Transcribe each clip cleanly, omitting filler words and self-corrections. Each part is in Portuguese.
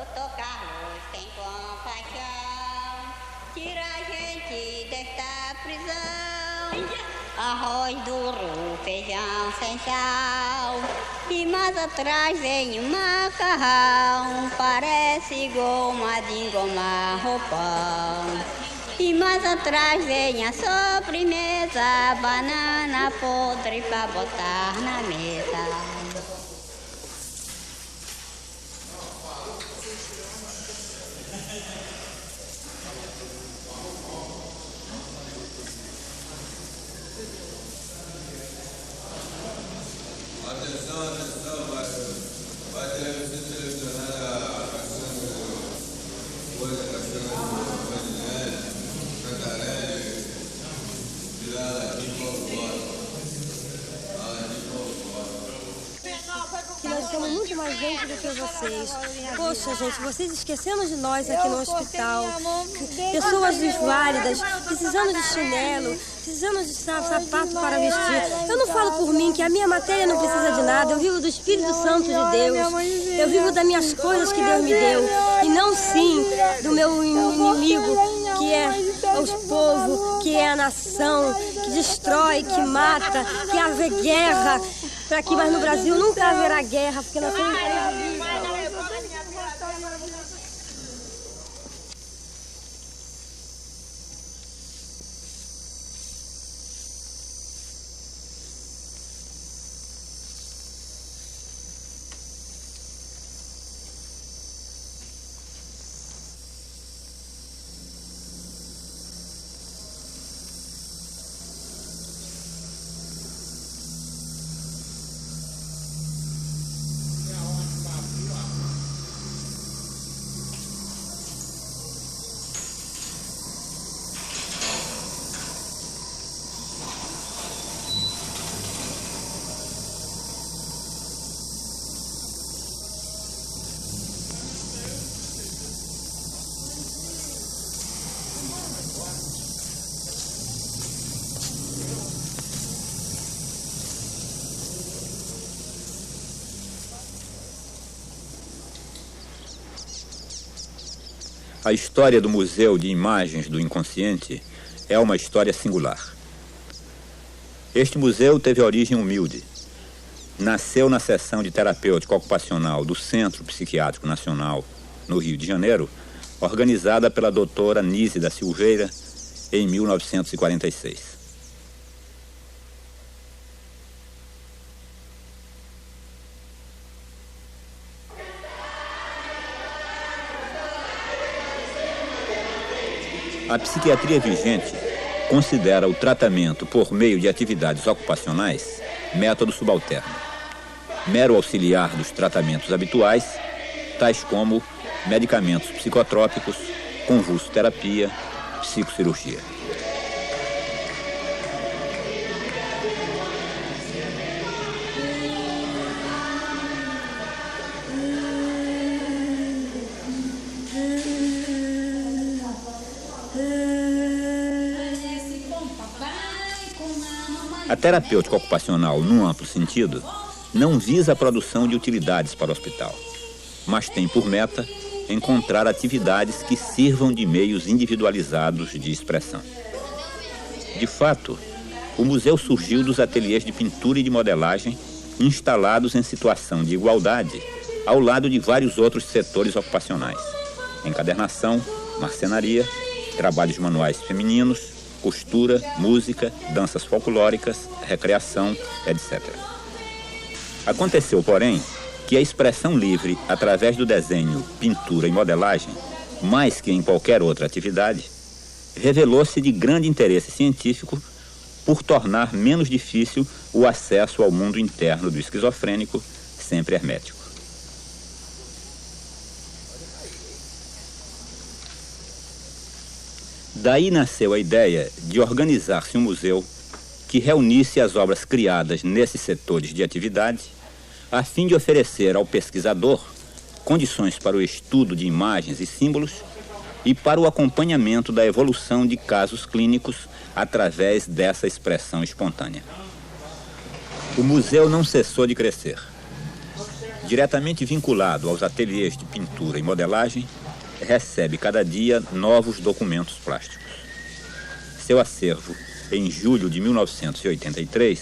Doutor Carlos tem compaixão, tira a gente desta prisão. Arroz duro, feijão sem sal, e mais atrás vem um macarrão, parece goma de engomar roupão. E mais atrás vem a sobremesa, banana podre pra botar na mesa. Nós somos muito mais gente do que vocês. Poxa, gente, vocês esquecendo de nós aqui no hospital. Pessoas desválidas, precisando de chinelo, precisando de sapato para vestir. Eu não falo por mim, que a minha matéria não precisa de nada. Eu vivo do Espírito Santo de Deus. Eu vivo das minhas coisas que Deus me deu. E não, sim, do meu inimigo, que é os povos, que é a nação, que destrói, que mata, que haver guerra. Para aqui, mas no Brasil nunca haverá guerra, porque nós temos... A história do Museu de Imagens do Inconsciente é uma história singular. Este museu teve origem humilde. Nasceu na seção de terapêutica ocupacional do Centro Psiquiátrico Nacional, no Rio de Janeiro, organizada pela doutora Nise da Silveira, em 1946. A psiquiatria vigente considera o tratamento por meio de atividades ocupacionais método subalterno, mero auxiliar dos tratamentos habituais, tais como medicamentos psicotrópicos, convulsoterapia, psicocirurgia. A terapêutica ocupacional, num amplo sentido, não visa a produção de utilidades para o hospital, mas tem por meta encontrar atividades que sirvam de meios individualizados de expressão. De fato, o museu surgiu dos ateliês de pintura e de modelagem instalados em situação de igualdade ao lado de vários outros setores ocupacionais: encadernação, marcenaria, trabalhos manuais femininos, costura, música, danças folclóricas, recreação, etc. Aconteceu, porém, que a expressão livre através do desenho, pintura e modelagem, mais que em qualquer outra atividade, revelou-se de grande interesse científico por tornar menos difícil o acesso ao mundo interno do esquizofrênico, sempre hermético. Daí nasceu a ideia de organizar-se um museu que reunisse as obras criadas nesses setores de atividade, a fim de oferecer ao pesquisador condições para o estudo de imagens e símbolos e para o acompanhamento da evolução de casos clínicos através dessa expressão espontânea. O museu não cessou de crescer. diretamente vinculado aos ateliês de pintura e modelagem, recebe cada dia novos documentos plásticos. Seu acervo, em julho de 1983,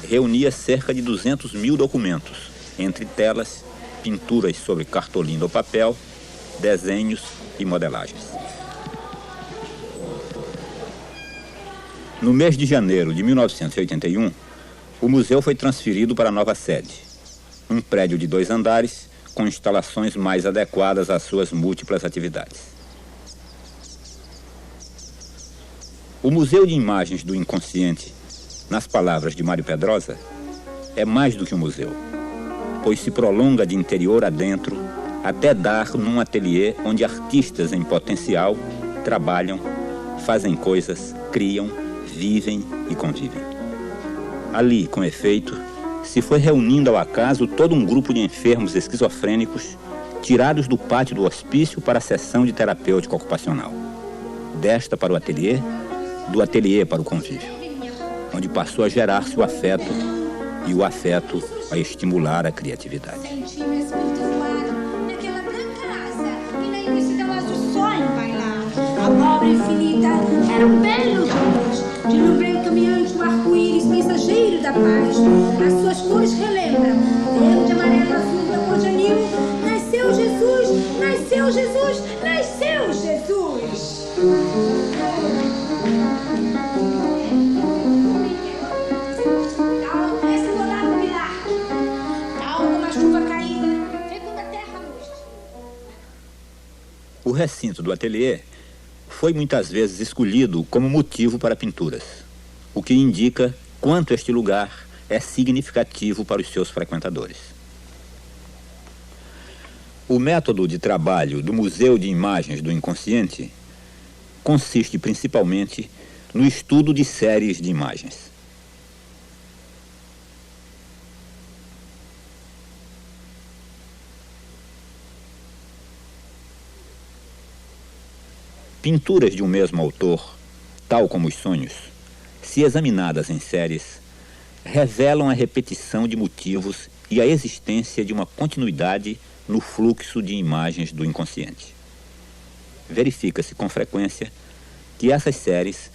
reunia cerca de 200 mil documentos, entre telas, pinturas sobre cartolina ou papel, desenhos e modelagens. No mês de janeiro de 1981, o museu foi transferido para a nova sede, um prédio de 2 andares com instalações mais adequadas às suas múltiplas atividades. O Museu de Imagens do Inconsciente, nas palavras de Mário Pedrosa, é mais do que um museu, pois se prolonga de interior adentro até dar num ateliê onde artistas em potencial trabalham, fazem coisas, criam, vivem e convivem. Ali, com efeito, se foi reunindo ao acaso todo um grupo de enfermos esquizofrênicos tirados do pátio do hospício para a sessão de terapêutica ocupacional. Desta para o ateliê, do ateliê para o convívio, onde passou a gerar-se o afeto e o afeto a estimular a criatividade. Senti meu espírito voar naquela branca asa e na imensidão azul sonho bailar. A obra infinita era um belo luz de um branco caminhante do arco-íris, mensageiro da paz. As suas cores relembram verde, amarelo, azul, da cor de anil. Nasceu Jesus, nasceu Jesus, nasceu Jesus. O recinto do ateliê foi muitas vezes escolhido como motivo para pinturas, o que indica quanto este lugar é significativo para os seus frequentadores. O método de trabalho do Museu de Imagens do Inconsciente consiste principalmente no estudo de séries de imagens. Pinturas de um mesmo autor, tal como os sonhos, se examinadas em séries, revelam a repetição de motivos e a existência de uma continuidade no fluxo de imagens do inconsciente. Verifica-se com frequência que essas séries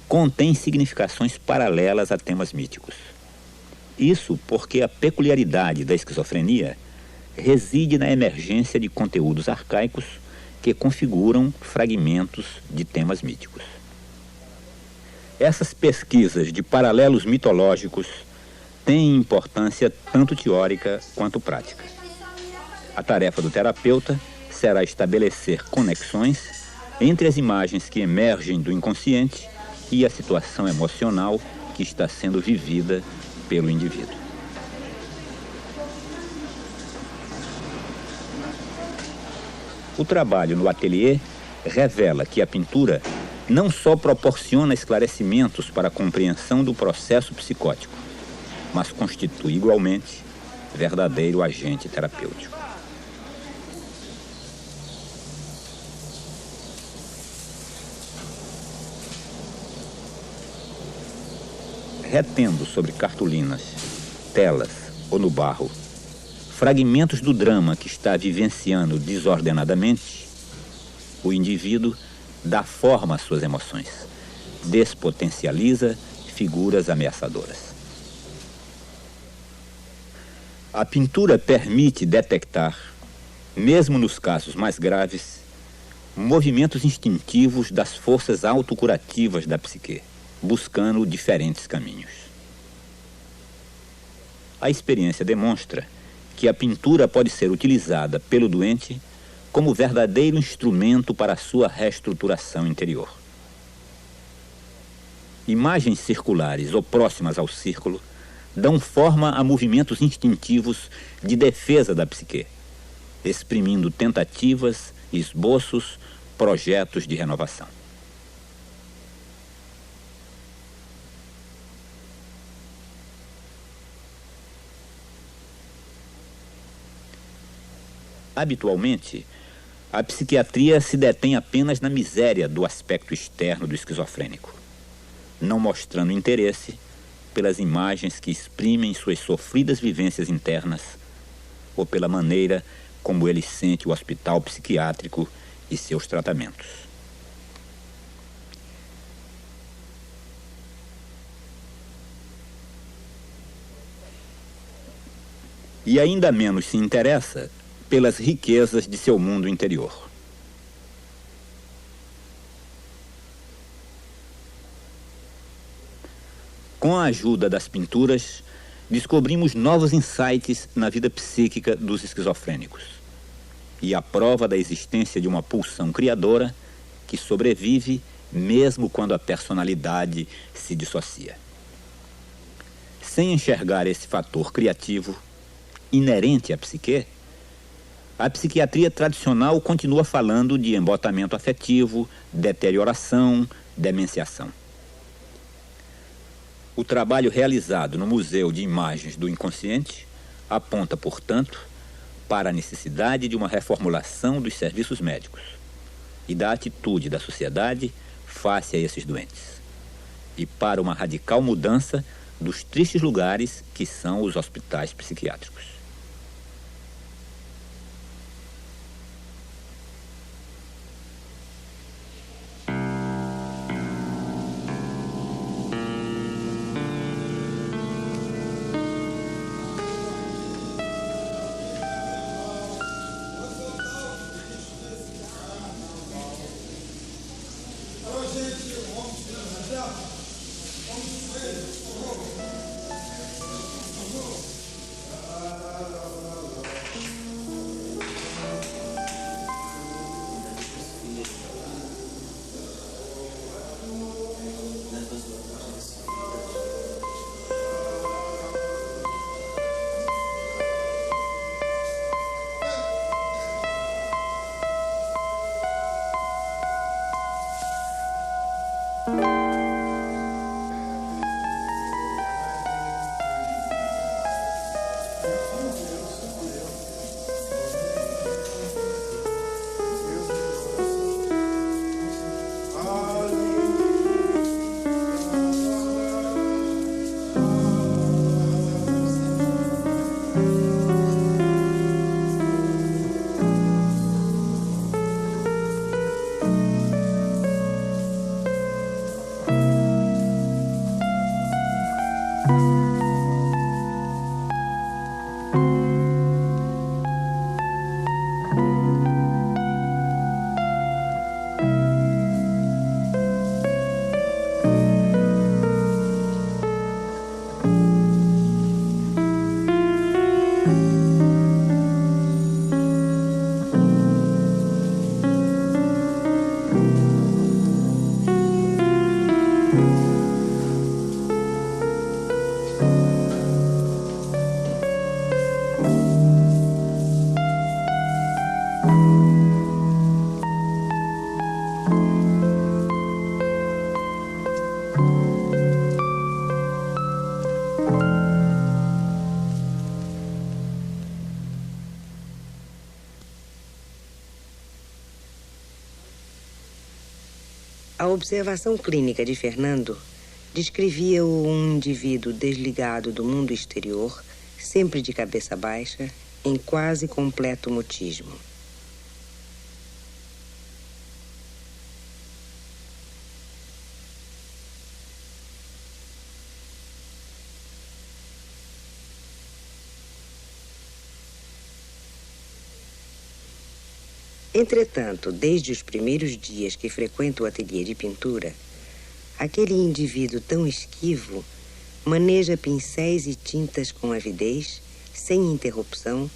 contêm significações paralelas a temas míticos. Isso porque a peculiaridade da esquizofrenia reside na emergência de conteúdos arcaicos que configuram fragmentos de temas míticos. Essas pesquisas de paralelos mitológicos têm importância tanto teórica quanto prática. A tarefa do terapeuta será estabelecer conexões entre as imagens que emergem do inconsciente e a situação emocional que está sendo vivida pelo indivíduo. O trabalho no ateliê revela que a pintura não só proporciona esclarecimentos para a compreensão do processo psicótico, mas constitui igualmente verdadeiro agente terapêutico. Retendo sobre cartolinas, telas ou no barro fragmentos do drama que está vivenciando desordenadamente, o indivíduo dá forma às suas emoções, despotencializa figuras ameaçadoras. A pintura permite detectar, mesmo nos casos mais graves, movimentos instintivos das forças autocurativas da psique, buscando diferentes caminhos. A experiência demonstra que a pintura pode ser utilizada pelo doente como verdadeiro instrumento para a sua reestruturação interior. Imagens circulares ou próximas ao círculo dão forma a movimentos instintivos de defesa da psique, exprimindo tentativas, esboços, projetos de renovação. Habitualmente, a psiquiatria se detém apenas na miséria do aspecto externo do esquizofrênico, não mostrando interesse pelas imagens que exprimem suas sofridas vivências internas, ou pela maneira como ele sente o hospital psiquiátrico e seus tratamentos. E ainda menos se interessa pelas riquezas de seu mundo interior. Com a ajuda das pinturas, descobrimos novos insights na vida psíquica dos esquizofrênicos e a prova da existência de uma pulsão criadora que sobrevive mesmo quando a personalidade se dissocia. Sem enxergar esse fator criativo inerente à psique, a psiquiatria tradicional continua falando de embotamento afetivo, deterioração, demenciação. O trabalho realizado no Museu de Imagens do Inconsciente aponta, portanto, para a necessidade de uma reformulação dos serviços médicos e da atitude da sociedade face a esses doentes, e para uma radical mudança dos tristes lugares que são os hospitais psiquiátricos. A observação clínica de Fernando descrevia-o um indivíduo desligado do mundo exterior, sempre de cabeça baixa, em quase completo mutismo. Entretanto, desde os primeiros dias que frequenta o ateliê de pintura, aquele indivíduo tão esquivo maneja pincéis e tintas com avidez, sem interrupção,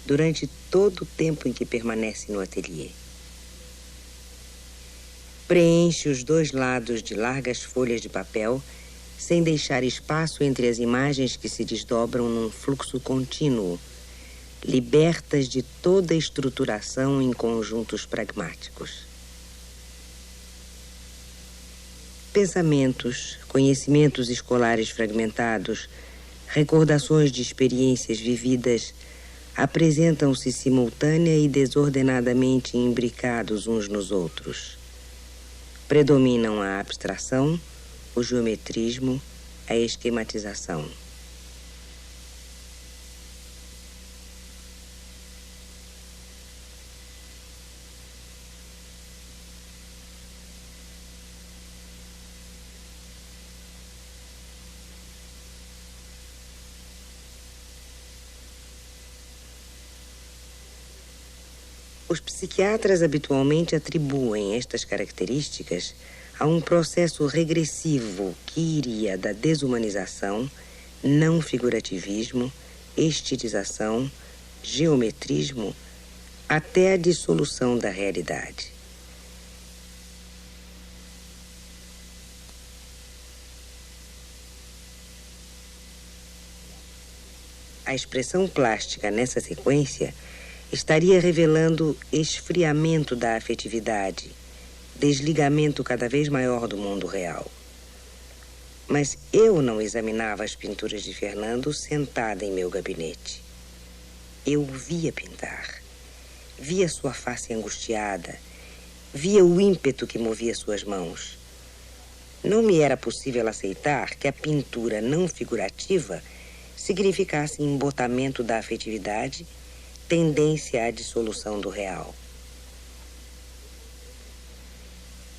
durante todo o tempo em que permanece no ateliê. Preenche os dois lados de largas folhas de papel, sem deixar espaço entre as imagens que se desdobram num fluxo contínuo, libertas de toda estruturação em conjuntos pragmáticos. Pensamentos, conhecimentos escolares fragmentados, recordações de experiências vividas apresentam-se simultânea e desordenadamente imbricados uns nos outros. Predominam a abstração, o geometrismo, a esquematização. Os psiquiatras habitualmente atribuem estas características a um processo regressivo que iria da desumanização, não figurativismo, estilização, geometrismo, até a dissolução da realidade. A expressão plástica nessa sequência estaria revelando esfriamento da afetividade, desligamento cada vez maior do mundo real. Mas eu não examinava as pinturas de Fernando sentada em meu gabinete. Eu o via pintar, via sua face angustiada, via o ímpeto que movia suas mãos. Não me era possível aceitar que a pintura não figurativa significasse embotamento da afetividade, tendência à dissolução do real.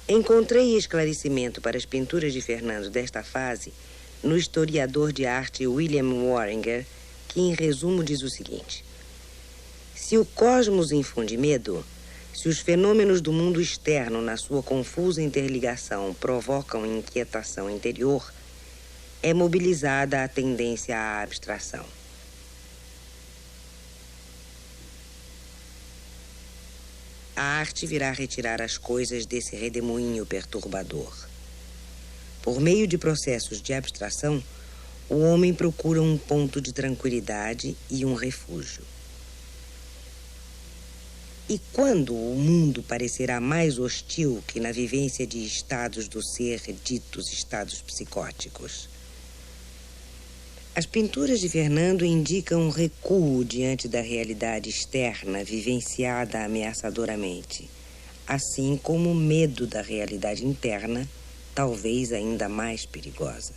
Encontrei esclarecimento para as pinturas de Fernando desta fase no historiador de arte William Warringer, que em resumo diz o seguinte: se o cosmos infunde medo, se os fenômenos do mundo externo na sua confusa interligação provocam inquietação interior, é mobilizada a tendência à abstração. A arte virá retirar as coisas desse redemoinho perturbador. Por meio de processos de abstração, o homem procura um ponto de tranquilidade e um refúgio. E quando o mundo parecerá mais hostil que na vivência de estados do ser ditos estados psicóticos? As pinturas de Fernando indicam um recuo diante da realidade externa vivenciada ameaçadoramente, assim como o medo da realidade interna, talvez ainda mais perigosa.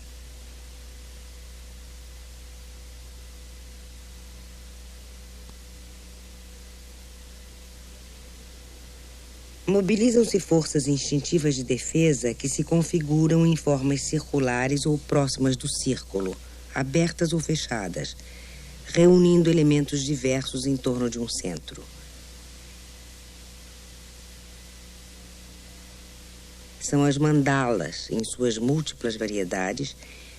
Mobilizam-se forças instintivas de defesa que se configuram em formas circulares ou próximas do círculo, abertas ou fechadas, reunindo elementos diversos em torno de um centro. São as mandalas, em suas múltiplas variedades,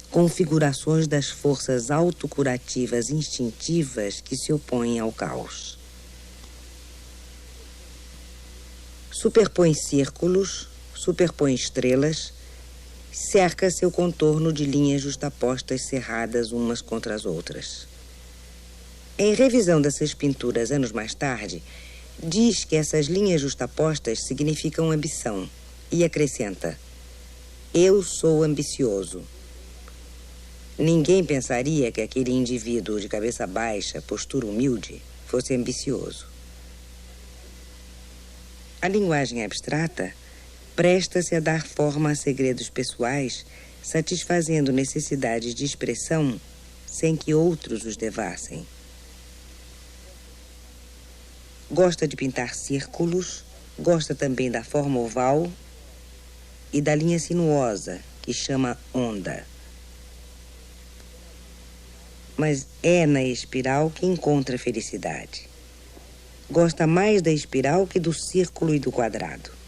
configurações das forças autocurativas instintivas que se opõem ao caos. Superpõe círculos, superpõe estrelas, cerca seu contorno de linhas justapostas cerradas umas contra as outras. Em revisão dessas pinturas anos mais tarde, diz que essas linhas justapostas significam ambição e acrescenta: eu sou ambicioso. Ninguém pensaria que aquele indivíduo de cabeça baixa, postura humilde, fosse ambicioso. A linguagem abstrata presta-se a dar forma a segredos pessoais, satisfazendo necessidades de expressão sem que outros os devassem. Gosta de pintar círculos, gosta também da forma oval e da linha sinuosa, que chama onda. Mas é na espiral que encontra felicidade. Gosta mais da espiral que do círculo e do quadrado.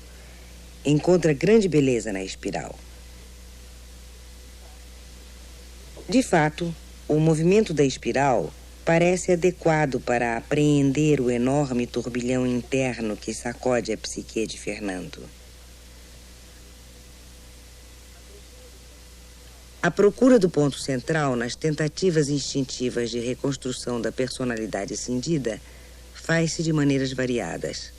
Encontra grande beleza na espiral. De fato, o movimento da espiral parece adequado para apreender o enorme turbilhão interno que sacode a psique de Fernando. A procura do ponto central nas tentativas instintivas de reconstrução da personalidade cindida faz-se de maneiras variadas.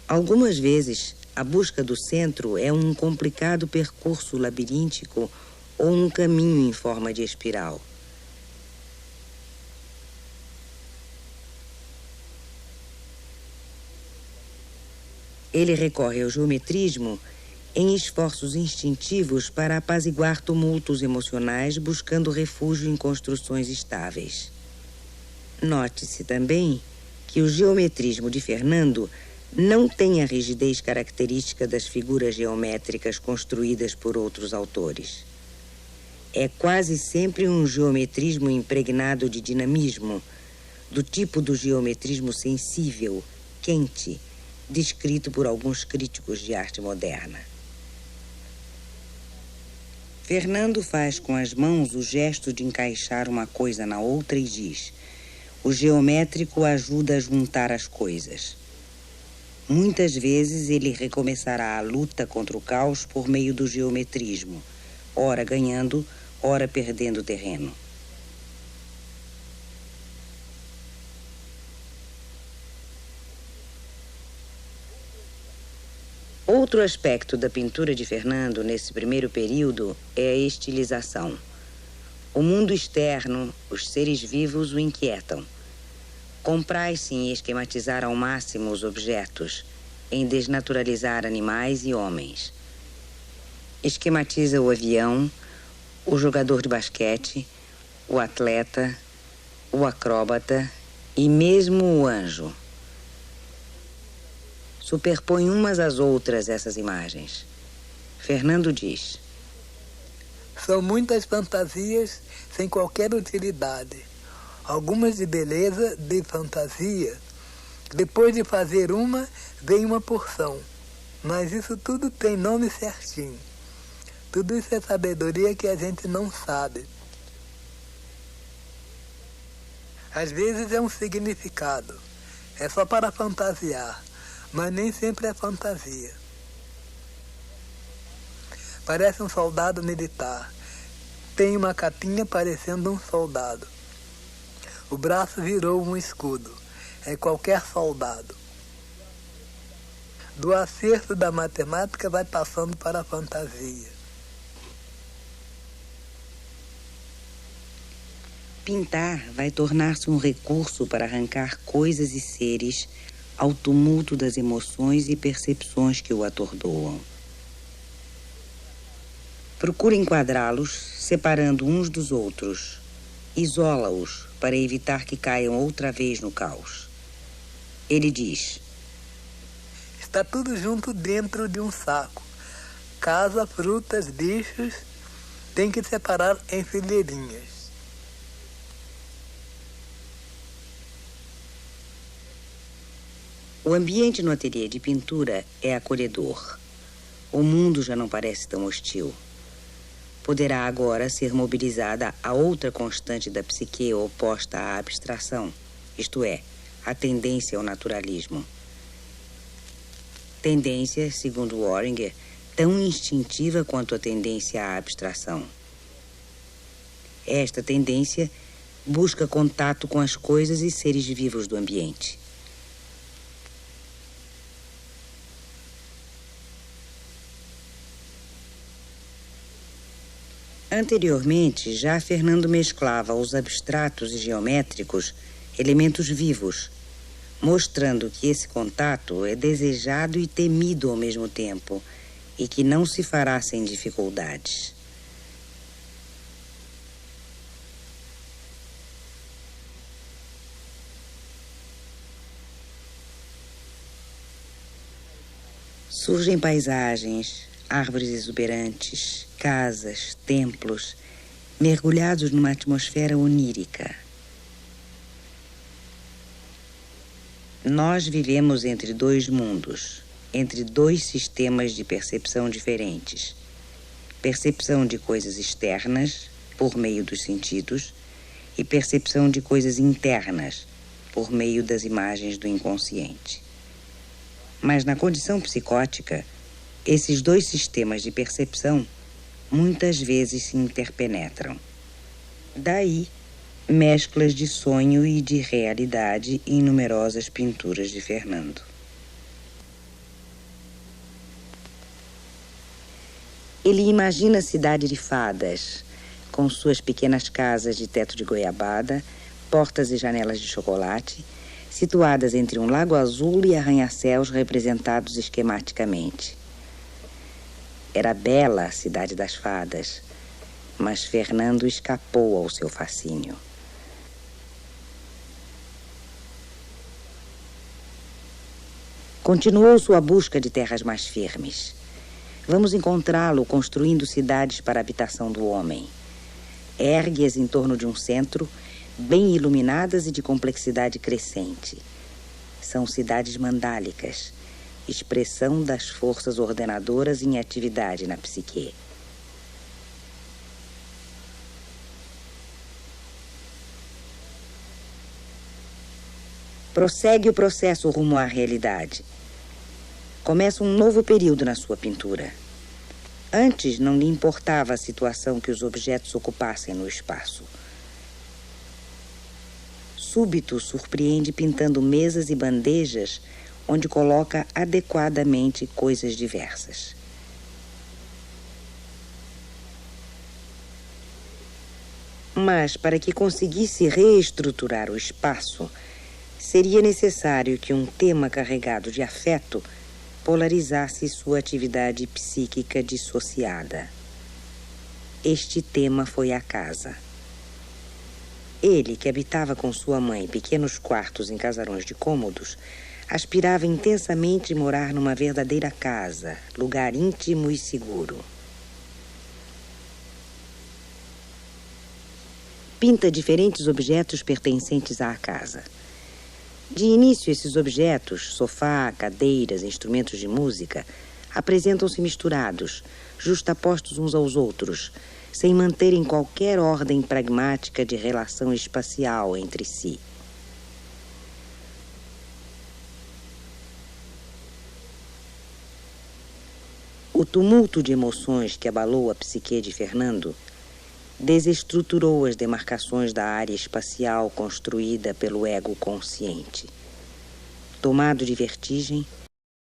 Algumas vezes, a busca do centro é um complicado percurso labiríntico ou um caminho em forma de espiral. Ele recorre ao geometrismo em esforços instintivos para apaziguar tumultos emocionais, buscando refúgio em construções estáveis. Note-se também que o geometrismo de Fernando não tem a rigidez característica das figuras geométricas construídas por outros autores. É quase sempre um geometrismo impregnado de dinamismo, do tipo do geometrismo sensível, quente, descrito por alguns críticos de arte moderna. Fernando faz com as mãos o gesto de encaixar uma coisa na outra e diz: o geométrico ajuda a juntar as coisas. Muitas vezes ele recomeçará a luta contra o caos por meio do geometrismo, ora ganhando, ora perdendo terreno. Outro aspecto da pintura de Fernando nesse primeiro período é a estilização. O mundo externo, os seres vivos o inquietam. Compraz-se em esquematizar ao máximo os objetos, em desnaturalizar animais e homens. Esquematiza o avião, o jogador de basquete, o atleta, o acróbata e mesmo o anjo. Superpõe umas às outras essas imagens. Fernando diz: são muitas fantasias sem qualquer utilidade. Algumas de beleza, de fantasia. Depois de fazer uma, vem uma porção. Mas isso tudo tem nome certinho. Tudo isso é sabedoria que a gente não sabe. Às vezes é um significado. É só para fantasiar. Mas nem sempre é fantasia. Parece um soldado militar. Tem uma capinha parecendo um soldado. O braço virou um escudo. É qualquer soldado. Do acerto da matemática vai passando para a fantasia. Pintar vai tornar-se um recurso para arrancar coisas e seres ao tumulto das emoções e percepções que o atordoam. Procura enquadrá-los, separando uns dos outros. Isola-os para evitar que caiam outra vez no caos. Ele diz: está tudo junto dentro de um saco. Casa, frutas, bichos, tem que separar em fileirinhas. O ambiente no ateliê de pintura é acolhedor. O mundo já não parece tão hostil. Poderá agora ser mobilizada a outra constante da psique oposta à abstração, isto é, a tendência ao naturalismo. Tendência, segundo Wöhringer, tão instintiva quanto a tendência à abstração. Esta tendência busca contato com as coisas e seres vivos do ambiente. Anteriormente, já Fernando mesclava aos abstratos e geométricos elementos vivos, mostrando que esse contato é desejado e temido ao mesmo tempo e que não se fará sem dificuldades. Surgem paisagens, árvores exuberantes, casas, templos, mergulhados numa atmosfera onírica. Nós vivemos entre dois mundos, entre dois sistemas de percepção diferentes. Percepção de coisas externas, por meio dos sentidos, e percepção de coisas internas, por meio das imagens do inconsciente. Mas na condição psicótica, esses dois sistemas de percepção muitas vezes se interpenetram. Daí, mesclas de sonho e de realidade em numerosas pinturas de Fernando. Ele imagina a cidade de fadas, com suas pequenas casas de teto de goiabada, portas e janelas de chocolate, situadas entre um lago azul e arranha-céus representados esquematicamente. Era bela a cidade das fadas, mas Fernando escapou ao seu fascínio. Continuou sua busca de terras mais firmes. Vamos encontrá-lo construindo cidades para a habitação do homem. Ergue-as em torno de um centro, bem iluminadas e de complexidade crescente. são cidades mandálicas, expressão das forças ordenadoras em atividade na psique. Prossegue o processo rumo à realidade. Começa um novo período na sua pintura. Antes não lhe importava a situação que os objetos ocupassem no espaço. Súbito surpreende pintando mesas e bandejas onde coloca adequadamente coisas diversas. Mas para que conseguisse reestruturar o espaço, seria necessário que um tema carregado de afeto polarizasse sua atividade psíquica dissociada. Este tema foi a casa. Ele, que habitava com sua mãe pequenos quartos em casarões de cômodos, aspirava intensamente morar numa verdadeira casa, lugar íntimo e seguro. Pinta diferentes objetos pertencentes à casa. De início, esses objetos, sofá, cadeiras, instrumentos de música, apresentam-se misturados, justapostos uns aos outros, sem manterem qualquer ordem pragmática de relação espacial entre si. O tumulto de emoções que abalou a psique de Fernando desestruturou as demarcações da área espacial construída pelo ego consciente. Tomado de vertigem,